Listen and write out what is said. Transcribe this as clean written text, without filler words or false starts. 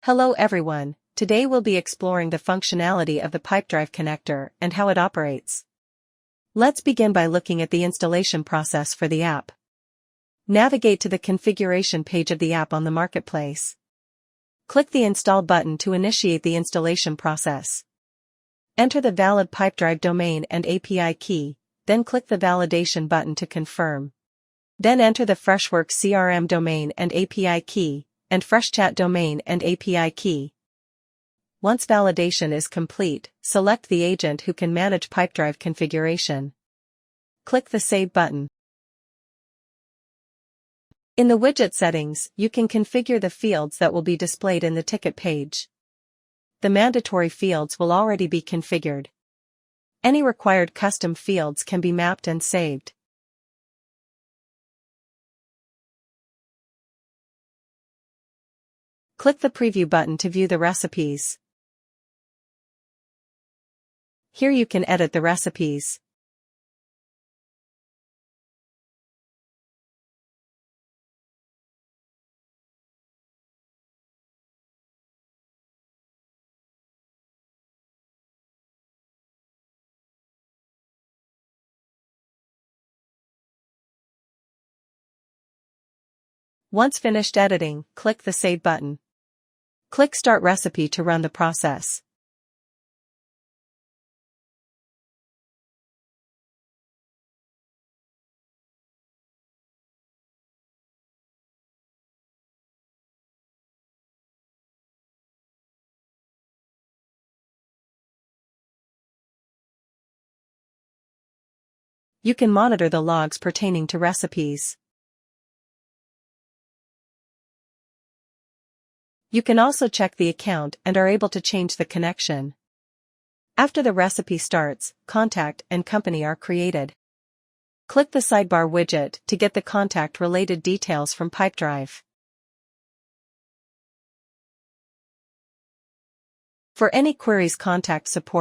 Hello everyone, today we'll be exploring the functionality of the Pipedrive Connector and how it operates. Let's begin by looking at the installation process for the app. Navigate to the configuration page of the app on the marketplace. Click the Install button to initiate the installation process. Enter the valid Pipedrive domain and API key, then click the validation button to confirm. Then enter the Freshworks CRM domain and API key, and FreshChat domain and API key. Once validation is complete, select the agent who can manage Pipedrive configuration. Click the Save button. In the widget settings, you can configure the fields that will be displayed in the ticket page. The mandatory fields will already be configured. Any required custom fields can be mapped and saved. Click the Preview button to view the recipes. Here you can edit the recipes. Once finished editing, click the Save button. Click Start Recipe to run the process. You can monitor the logs pertaining to recipes. You can also check the account and are able to change the connection. After the recipe starts, contact and company are created. Click the sidebar widget to get the contact-related details from Pipedrive. For any queries, contact support